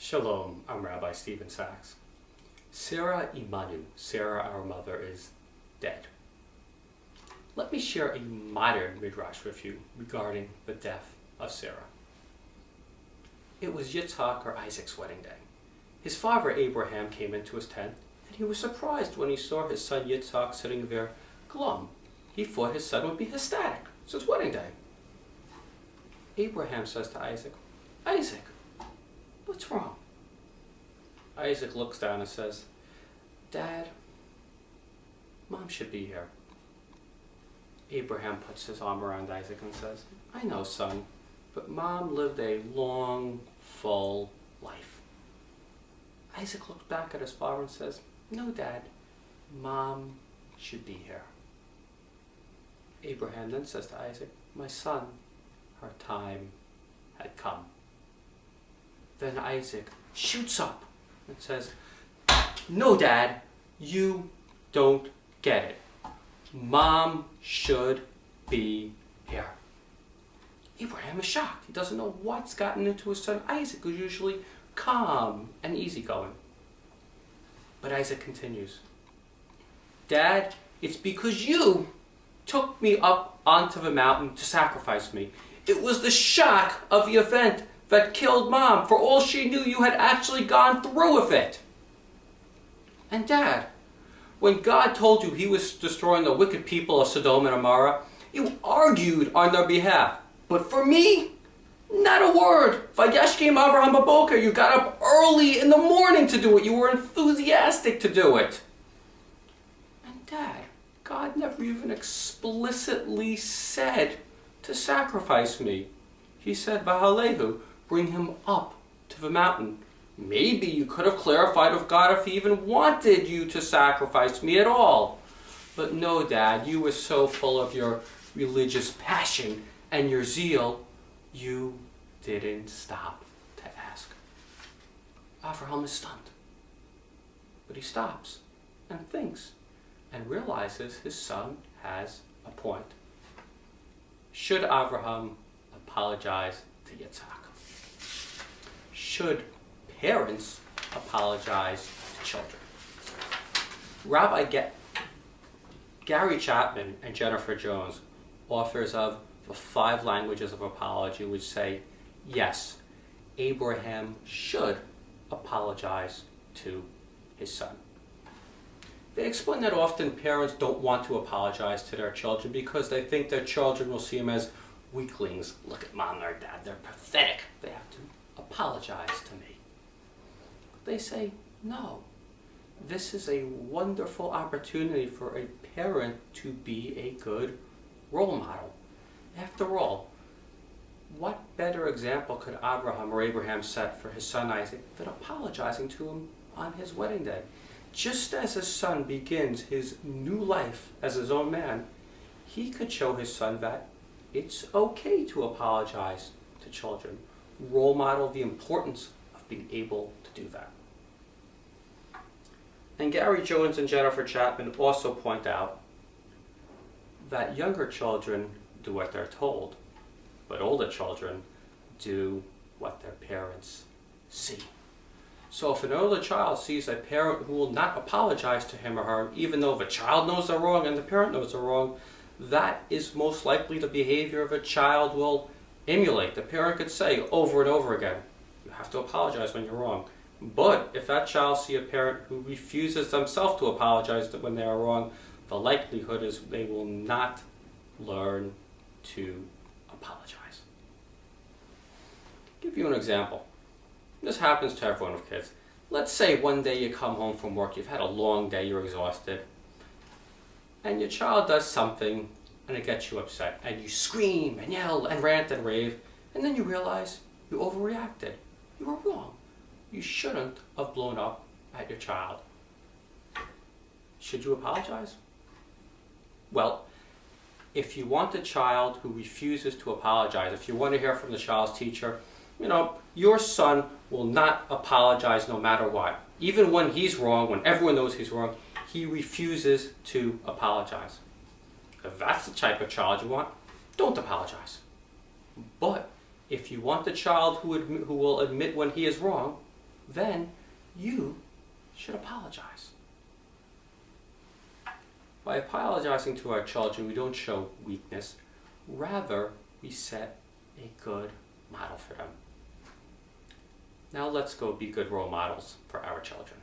Shalom, I'm Rabbi Stephen Sachs. Sarah Imanu, Sarah our mother, is dead. Let me share a modern midrash with you regarding the death of Sarah. It was Yitzhak or Isaac's wedding day. His father Abraham came into his tent, and he was surprised when he saw his son Yitzhak sitting there glum. He thought his son would be ecstatic. It's his wedding day. Abraham says to Isaac, "Isaac, what's wrong?" Isaac looks down and says, "Dad, Mom should be here." Abraham puts his arm around Isaac and says, "I know, son, but Mom lived a long, full life." Isaac looks back at his father and says, "No, Dad, Mom should be here." Abraham then says to Isaac, "My son, her time had come." Then Isaac shoots up and says, "No, Dad, you don't get it. Mom should be here." Abraham is shocked. He doesn't know what's gotten into his son Isaac, who's usually calm and easygoing. But Isaac continues, "Dad, it's because you took me up onto the mountain to sacrifice me. It was the shock of the event that killed Mom. For all she knew, you had actually gone through with it. And Dad, when God told you he was destroying the wicked people of Sodom and Gomorrah, you argued on their behalf. But for me, not a word. Vayashkim Avraham Baboker, you got up early in the morning to do it. You were enthusiastic to do it. And Dad, God never even explicitly said to sacrifice me. He said, Vahalehu, bring him up to the mountain. Maybe you could have clarified with God if he even wanted you to sacrifice me at all. But no, Dad, you were so full of your religious passion and your zeal, you didn't stop to ask." Avraham is stunned. But he stops and thinks and realizes his son has a point. Should Avraham apologize to Yitzhak? Should parents apologize to children? Rabbi Gary Chapman and Jennifer Jones, authors of The 5 Languages of Apology, would say, yes, Abraham should apologize to his son. They explain that often parents don't want to apologize to their children because they think their children will see them as weaklings. Look at Mom or Dad, they're pathetic. They have to apologize to me. They say, no, this is a wonderful opportunity for a parent to be a good role model. After all, what better example could Abraham set for his son Isaac than apologizing to him on his wedding day? Just as his son begins his new life as his own man, he could show his son that it's okay to apologize to children. Role model the importance of being able to do that. And Gary Jones and Jennifer Chapman also point out that younger children do what they're told, but older children do what their parents see. So if an older child sees a parent who will not apologize to him or her, even though the child knows they're wrong and the parent knows they're wrong, that is most likely the behavior the child will emulate. The parent could say over and over again, you have to apologize when you're wrong. But if that child sees a parent who refuses themselves to apologize when they are wrong, the likelihood is they will not learn to apologize. I'll give you an example. This happens to everyone with kids. Let's say one day you come home from work, you've had a long day, you're exhausted, and your child does something and it gets you upset, and you scream and yell and rant and rave, and then you realize you overreacted. You were wrong. You shouldn't have blown up at your child. Should you apologize? Well, if you want a child who refuses to apologize, if you want to hear from the child's teacher, your son will not apologize no matter what. Even when he's wrong, when everyone knows he's wrong, he refuses to apologize. If that's the type of child you want, don't apologize. But if you want a child who will admit when he is wrong, then you should apologize. By apologizing to our children, we don't show weakness. Rather, we set a good model for them. Now let's go be good role models for our children.